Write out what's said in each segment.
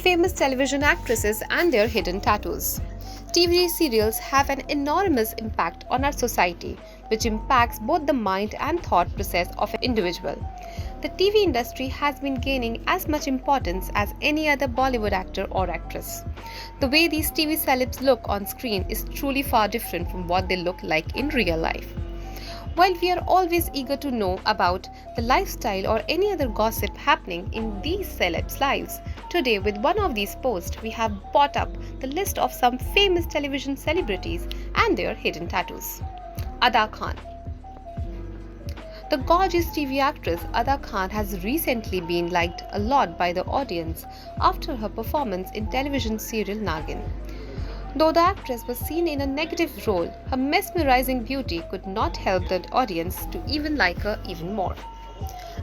famous television actresses and their hidden tattoos. TV serials have an enormous impact on our society, which impacts both the mind and thought process of an individual. The TV industry has been gaining as much importance as any other Bollywood actor or actress. The way these TV celebs look on screen is truly far different from what they look like in real life. While we are always eager to know about the lifestyle or any other gossip happening in these celebs' lives, today with one of these posts we have brought up the list of some famous television celebrities and their hidden tattoos. Ada Khan. The gorgeous TV actress Ada Khan has recently been liked a lot by the audience after her performance in television serial Nagin. Though the actress was seen in a negative role, her mesmerizing beauty could not help the audience to even like her even more.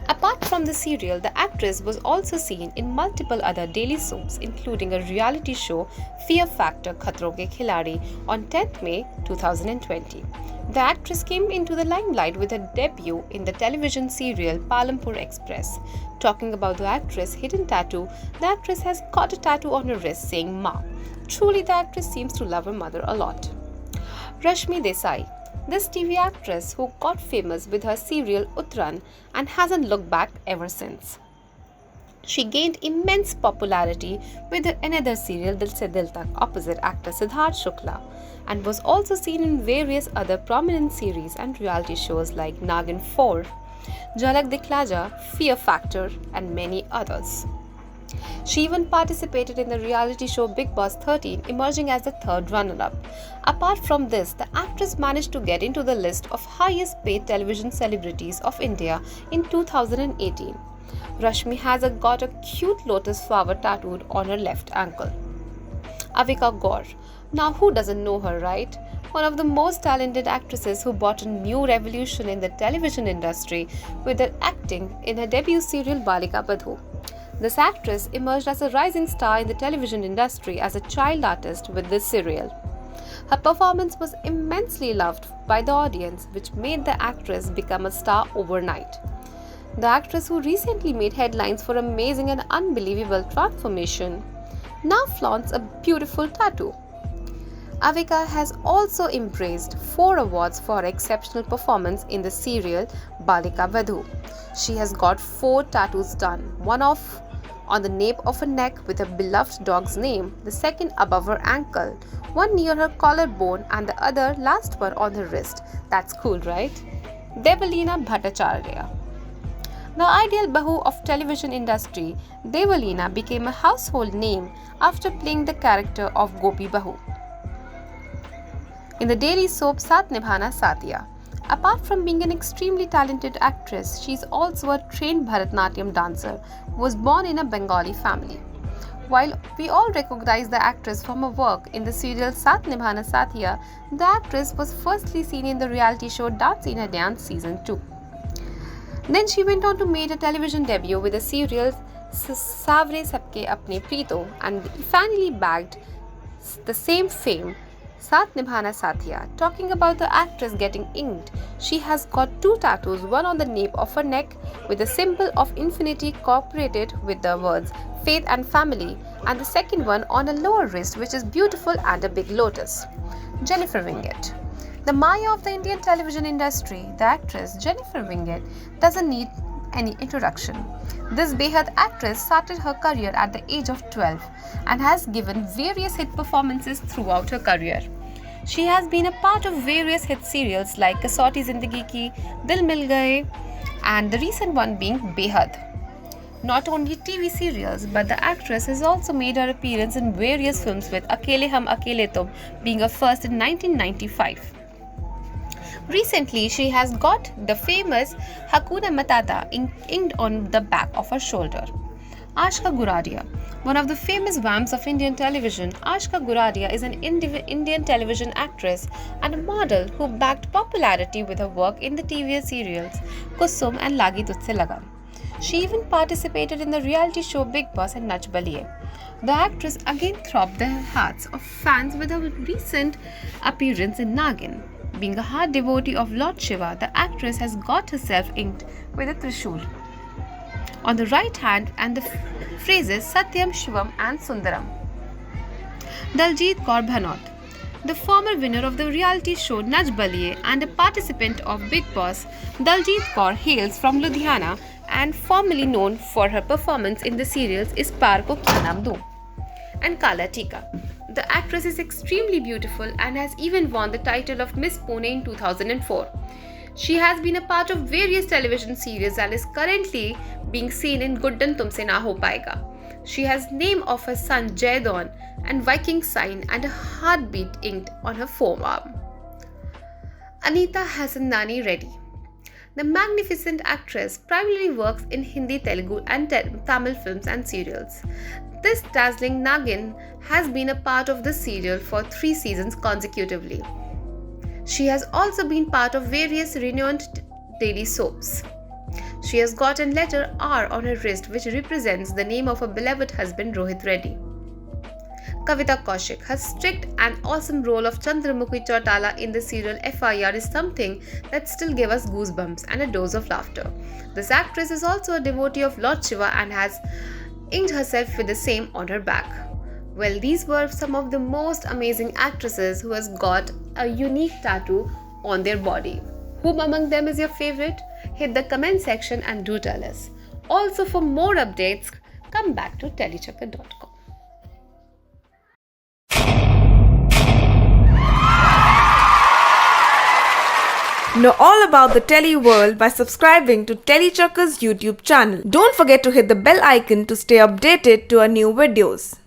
Apart from the serial, the actress was also seen in multiple other daily soaps, including a reality show Fear Factor Khatron Ke Khiladi on 10th May 2020. The actress came into the limelight with her debut in the television serial Palampur Express. Talking about the actress' hidden tattoo, the actress has got a tattoo on her wrist saying Ma. Truly, the actress seems to love her mother a lot. Rashmi Desai. This TV actress who got famous with her serial Uttaran and hasn't looked back ever since. She gained immense popularity with another serial Dil Se Dil Tak opposite actor Siddharth Shukla and was also seen in various other prominent series and reality shows like Nagin 4, Jhalak Dikhla Ja, Fear Factor and many others. She even participated in the reality show Bigg Boss 13, emerging as the third runner-up. Apart from this, the actress managed to get into the list of highest paid television celebrities of India in 2018. Rashmi has got a cute lotus flower tattooed on her left ankle. Avika Gaur. Now who doesn't know her, right? One of the most talented actresses who brought a new revolution in the television industry with her acting in her debut serial Balika Badhu. This actress emerged as a rising star in the television industry as a child artist with this serial. Her performance was immensely loved by the audience, which made the actress become a star overnight. The actress who recently made headlines for amazing and unbelievable transformation now flaunts a beautiful tattoo. Avika has also embraced 4 awards for her exceptional performance in the serial Balika Badhu. She has got 4 tattoos done, one on the nape of her neck with her beloved dog's name, the second above her ankle, one near her collarbone and the other last one on her wrist. That's cool, right? Devalina Bhattacharya. The ideal Bahu of television industry, Devalina became a household name after playing the character of Gopi Bahu in the daily soap Saath Nibhana Saathiya. Apart from being an extremely talented actress, she is also a trained Bharatanatyam dancer who was born in a Bengali family. While we all recognize the actress from her work in the serial Saath Nibhana Saathiya, the actress was firstly seen in the reality show Dance India Dance Season 2. Then she went on to make a television debut with the serial Savre Sabke Apne Preeto and finally bagged the same fame Saath Nibhana Saathiya. Talking about the actress getting inked, she has got 2 tattoos, one on the nape of her neck with the symbol of infinity incorporated with the words faith and family, and the second one on a lower wrist which is beautiful and a big lotus. Jennifer Winget. The Maya of the Indian television industry, the actress Jennifer Winget doesn't need any introduction. This Behad actress started her career at the age of 12 and has given various hit performances throughout her career. She has been a part of various hit serials like Kasauti Zindagi Ki, Dil Mil Gaye, and the recent one being Behad. Not only TV serials, but the actress has also made her appearance in various films with Akele Hum Akele Tum being her first in 1995. Recently, she has got the famous Hakuna Matata inked on the back of her shoulder. Ashka Guradia. One of the famous vamps of Indian television, Ashka Guradia is an Indian television actress and a model who bagged popularity with her work in the TV serials Kusum and Lagi Tujhse Lagan. She even participated in the reality show Bigg Boss and Nach Baliye. The actress again throbbed the hearts of fans with her recent appearance in Nagin. Being a hard devotee of Lord Shiva, the actress has got herself inked with a Trishul. On the right hand and the phrases Satyam, Shivam and Sundaram. Daljit Kaur Bhanot, the former winner of the reality show Nach Baliye and a participant of Big Boss, Daljit Kaur hails from Ludhiana and formerly known for her performance in the serials Is Paar Ko Kya Naam Doon and Kala Tika. The actress is extremely beautiful and has even won the title of Miss Pune in 2004. She has been a part of various television series and is currently being seen in Guddan Tumse Na Ho Payega. She has name of her son Jaydon and Viking sign and a heartbeat inked on her forearm. Anita Hassanani Reddy. The magnificent actress primarily works in Hindi, Telugu and Tamil films and serials. This dazzling Nagin has been a part of the serial for 3 seasons consecutively. She has also been part of various renowned daily soaps. She has got a letter R on her wrist which represents the name of her beloved husband Rohit Reddy. Kavita Kaushik. Her strict and awesome role of Chandramukhi Chautala in the serial FIR is something that still gives us goosebumps and a dose of laughter. This actress is also a devotee of Lord Shiva and has inked herself with the same on her back. Well, these were some of the most amazing actresses who has got a unique tattoo on their body. Whom among them is your favorite? Hit the comment section and do tell us. Also, for more updates, come back to telechakkar.com. Know all about the Tele world by subscribing to Telechucker's YouTube channel. Don't forget to hit the bell icon to stay updated to our new videos.